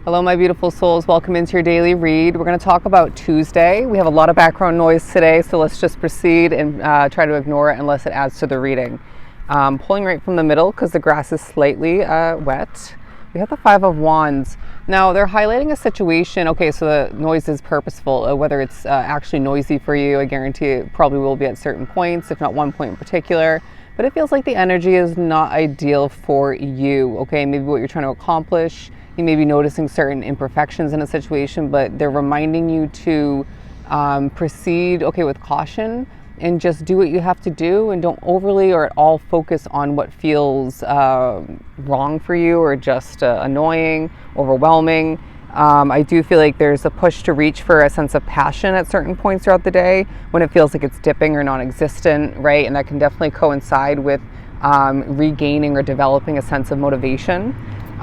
Hello, my beautiful souls. Welcome into your daily read. We're going to talk about Tuesday. We have a lot of background noise today, so let's just proceed and try to ignore it unless it adds to the reading. Pulling right from the middle because the grass is slightly wet. We have the Five of Wands. Now, they're highlighting a situation. Okay, so the noise is purposeful. Whether it's actually noisy for you, I guarantee it probably will be at certain points, if not one point in particular. But it feels like the energy is not ideal for you. Okay, maybe what you're trying to accomplish. You may be noticing certain imperfections in a situation, but they're reminding you to proceed, with caution and just do what you have to do, and don't overly or at all focus on what feels wrong for you or just annoying, overwhelming. I do feel like there's a push to reach for a sense of passion at certain points throughout the day when it feels like it's dipping or non-existent, right? And that can definitely coincide with regaining or developing a sense of motivation.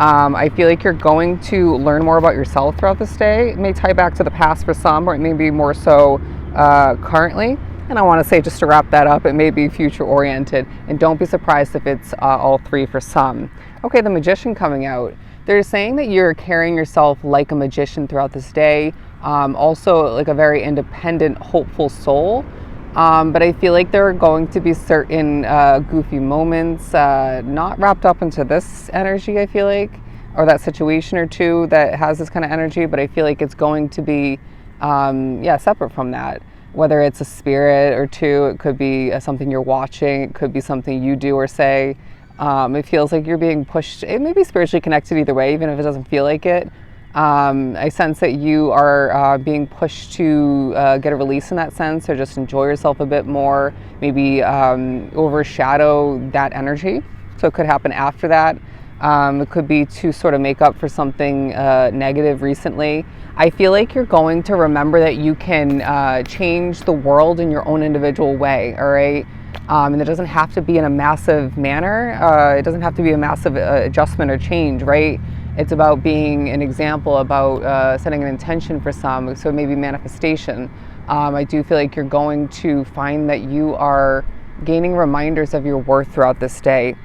I feel like you're going to learn more about yourself throughout this day. It may tie back to the past for some, or it may be more so currently. And I want to say, just to wrap that up, it may be future oriented. And don't be surprised if it's all three for some. Okay, the Magician coming out. They're saying that you're carrying yourself like a magician throughout this day. Also like a very independent, hopeful soul. But I feel like there are going to be certain goofy moments, not wrapped up into this energy, I feel like, or that situation or two that has this kind of energy, but I feel like it's going to be, separate from that. Whether it's a spirit or two, it could be something you're watching, it could be something you do or say. It feels like you're being pushed. It may be spiritually connected either way, even if it doesn't feel like it. I sense that you are being pushed to get a release in that sense, or just enjoy yourself a bit more, maybe overshadow that energy. So it could happen after that. It could be to sort of make up for something negative recently. I feel like you're going to remember that you can change the world in your own individual way, all right? And it doesn't have to be in a massive manner. It doesn't have to be a massive adjustment or change, right? It's about being an example, about setting an intention for some, so maybe manifestation. I do feel like you're going to find that you are gaining reminders of your worth throughout this day.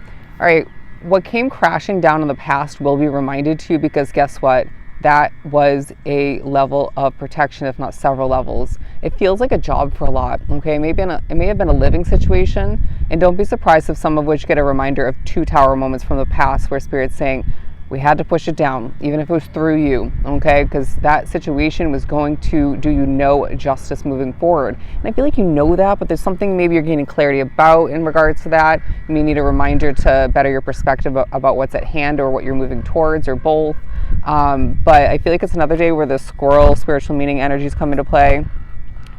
All right, what came crashing down in the past will be reminded to you, because guess what? That was a level of protection, if not several levels. It feels like a job for a lot, okay? It may have been a living situation, and don't be surprised if some of which get a reminder of two tower moments from the past where Spirit's saying, we had to push it down, even if it was through you, okay? Because that situation was going to do you no justice moving forward. And I feel like you know that, but there's something maybe you're gaining clarity about in regards to that. You may need a reminder to better your perspective about what's at hand or what you're moving towards, or both. But I feel like it's another day where the squirrel spiritual meaning energies come into play.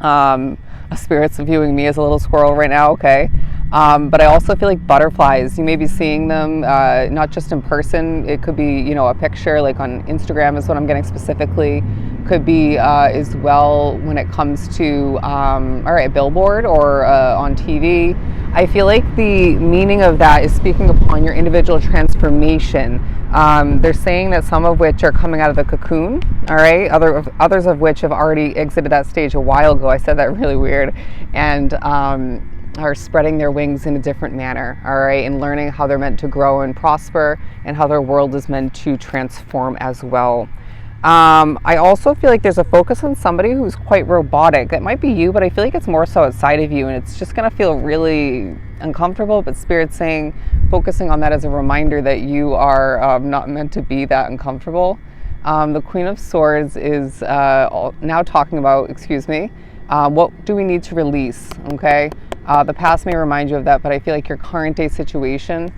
A spirit's viewing me as a little squirrel right now, okay? But I also feel like butterflies. You may be seeing them not just in person. It could be, a picture like on Instagram is what I'm getting specifically. Could be as well when it comes to a billboard or on TV. I feel like the meaning of that is speaking upon your individual transformation. They're saying that some of which are coming out of the cocoon, all right? Others of which have already exited that stage a while ago. I said that really weird. And are spreading their wings in a different manner, all right? And learning how they're meant to grow and prosper, and how their world is meant to transform as well. I also feel like there's a focus on somebody who's quite robotic. It might be you, but I feel like it's more so outside of you, and it's just going to feel really uncomfortable. But Spirit's saying, focusing on that as a reminder that you are not meant to be that uncomfortable. The Queen of Swords is now talking about, what do we need to release, okay? The past may remind you of that, but I feel like your current day situation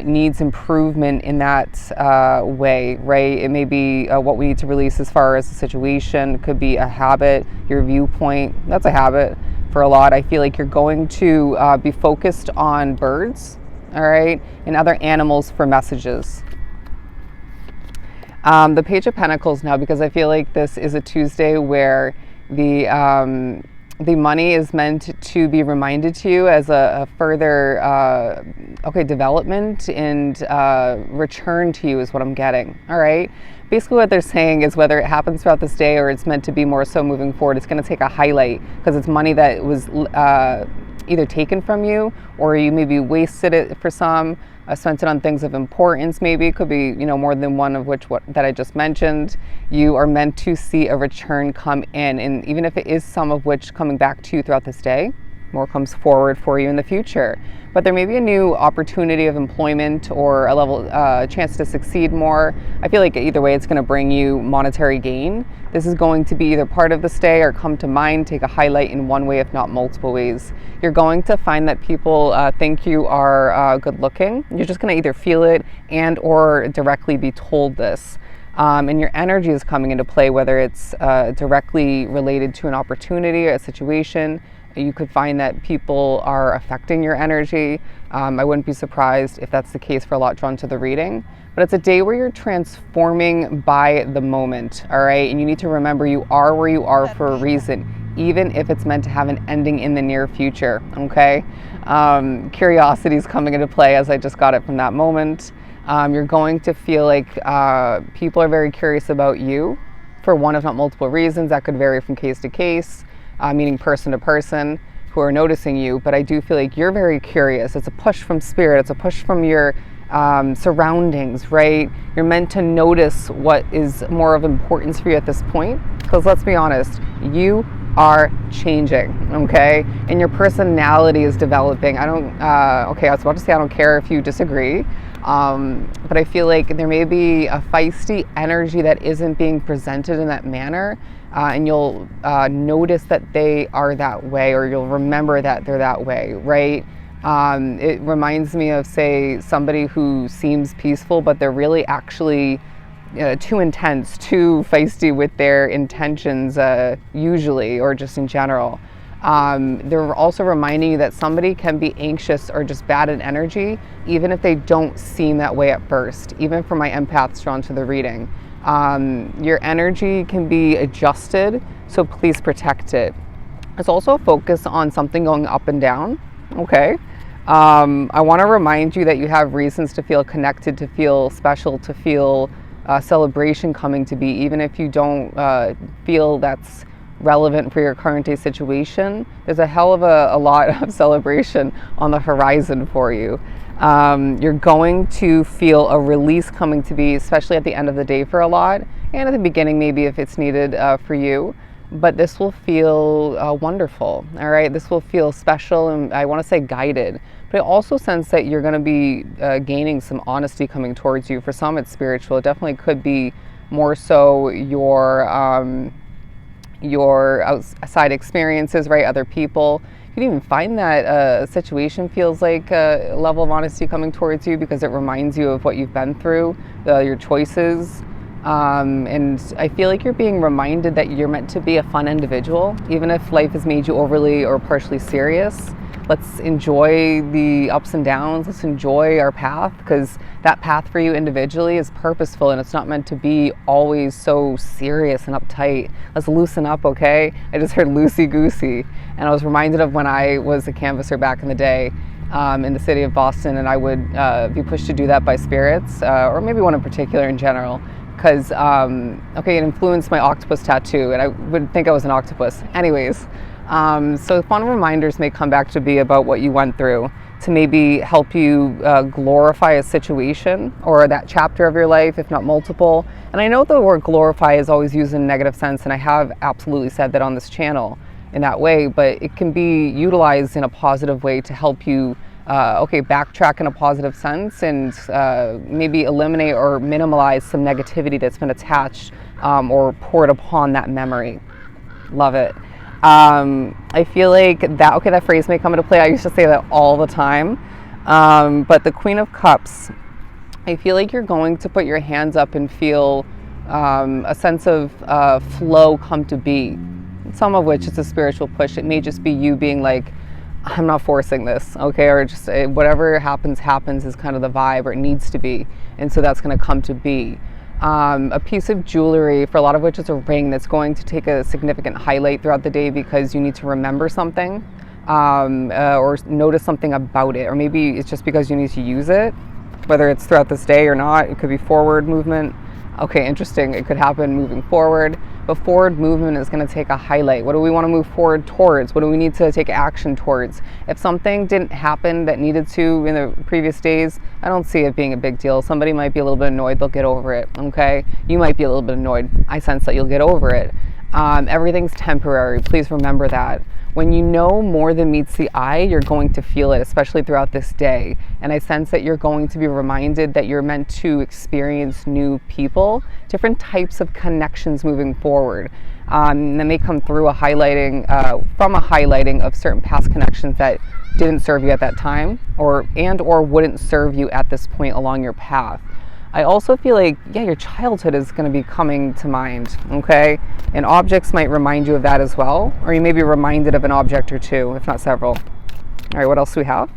needs improvement in that way, right? It may be what we need to release as far as the situation. It could be a habit, your viewpoint. That's a habit for a lot. I feel like you're going to be focused on birds, all right, and other animals for messages. The Page of Pentacles now, because I feel like this is a Tuesday where the money is meant to be reminded to you as a further development and return to you is what I'm getting. All right. Basically what they're saying is whether it happens throughout this day or it's meant to be more so moving forward, it's going to take a highlight because it's money that was either taken from you, or you maybe wasted it for some, spent it on things of importance. Maybe it could be, more than one of which that I just mentioned. You are meant to see a return come in, and even if it is some of which coming back to you throughout this day, more comes forward for you in the future. But there may be a new opportunity of employment or a chance to succeed more. I feel like either way it's going to bring you monetary gain. This is going to be either part of the stay or come to mind, take a highlight in one way if not multiple ways. You're going to find that people think you are good looking. You're just going to either feel it and or directly be told this. And your energy is coming into play, whether it's directly related to an opportunity or a situation. You could find that people are affecting your energy. I wouldn't be surprised if that's the case for a lot drawn to the reading. But it's a day where you're transforming by the moment, all right? And you need to remember you are where you are for a reason, even if it's meant to have an ending in the near future, okay? Curiosity is coming into play as I just got it from that moment. You're going to feel like people are very curious about you for one, if not multiple reasons. That could vary from case to case. Meaning person to person who are noticing you, but I do feel like you're very curious. It's a push from spirit. It's a push from your surroundings, right? You're meant to notice what is more of importance for you at this point, because let's be honest, you are changing, okay? And your personality is developing. I was about to say I don't care if you disagree, but I feel like there may be a feisty energy that isn't being presented in that manner. And you'll notice that they are that way, or you'll remember that they're that way, right? It reminds me of, say, somebody who seems peaceful, but they're really actually too intense, too feisty with their intentions, usually, or just in general. They're also reminding you that somebody can be anxious or just bad in energy, even if they don't seem that way at first, even for my empaths drawn to the reading. Your energy can be adjusted, so please protect it. There's also a focus on something going up and down, okay? I want to remind you that you have reasons to feel connected, to feel special, to feel celebration coming to be, even if you don't feel that's relevant for your current day situation. There's a hell of a lot of celebration on the horizon for you. You're going to feel a release coming to be, especially at the end of the day for a lot, and at the beginning maybe if it's needed for you. But this will feel wonderful, all right? This will feel special, and I want to say guided. But I also sense that you're going to be gaining some honesty coming towards you. For some, it's spiritual. It definitely could be more so your outside experiences, right? Other people. You can even find that a situation feels like a level of honesty coming towards you because it reminds you of what you've been through, your choices. And I feel like you're being reminded that you're meant to be a fun individual, even if life has made you overly or partially serious. Let's enjoy the ups and downs. Let's enjoy our path, because that path for you individually is purposeful and it's not meant to be always so serious and uptight. Let's loosen up, okay? I just heard loosey-goosey, and I was reminded of when I was a canvasser back in the day in the city of Boston, and I would be pushed to do that by spirits, or maybe one in particular in general, because it influenced my octopus tattoo, and I would think I was an octopus. Anyways, so fun reminders may come back to be about what you went through, to maybe help you glorify a situation or that chapter of your life, if not multiple. And I know the word glorify is always used in a negative sense, and I have absolutely said that on this channel in that way, but it can be utilized in a positive way to help you backtrack in a positive sense, and maybe eliminate or minimize some negativity that's been attached or poured upon that memory. Love it. I feel like that phrase may come into play. I used to say that all the time. But the Queen of Cups, I feel like you're going to put your hands up and feel a sense of flow come to be. Some of which is a spiritual push. It may just be you being like, I'm not forcing this, okay? Or just whatever happens is kind of the vibe, or it needs to be. And so that's going to come to be. A piece of jewelry, for a lot of which is a ring, that's going to take a significant highlight throughout the day because you need to remember something or notice something about it. Or maybe it's just because you need to use it, whether it's throughout this day or not. It could be forward movement. Okay, interesting. It could happen moving forward, but forward movement is going to take a highlight. What do we want to move forward towards? What do we need to take action towards? If something didn't happen that needed to in the previous days, I don't see it being a big deal. Somebody might be a little bit annoyed, they'll get over it, okay? You might be a little bit annoyed. I sense that you'll get over it. Everything's temporary. Please remember that. When you know more than meets the eye, you're going to feel it, especially throughout this day. And I sense that you're going to be reminded that you're meant to experience new people, different types of connections moving forward. That may come through from a highlighting of certain past connections that didn't serve you at that time, or wouldn't serve you at this point along your path. I also feel like, your childhood is going to be coming to mind, okay? And objects might remind you of that as well, or you may be reminded of an object or two, if not several. All right, what else do we have?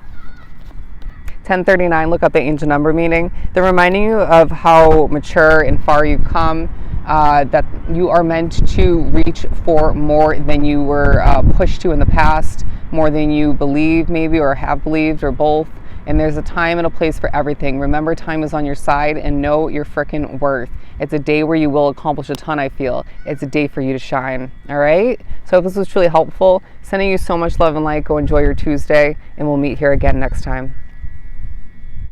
1039, look up the angel number meaning. They're reminding you of how mature and far you've come, that you are meant to reach for more than you were pushed to in the past, more than you believe maybe, or have believed, or both. And there's a time and a place for everything. Remember, time is on your side, and know your frickin' worth. It's a day where you will accomplish a ton, I feel. It's a day for you to shine, all right? So if this was truly helpful, sending you so much love and light. Go enjoy your Tuesday, and we'll meet here again next time.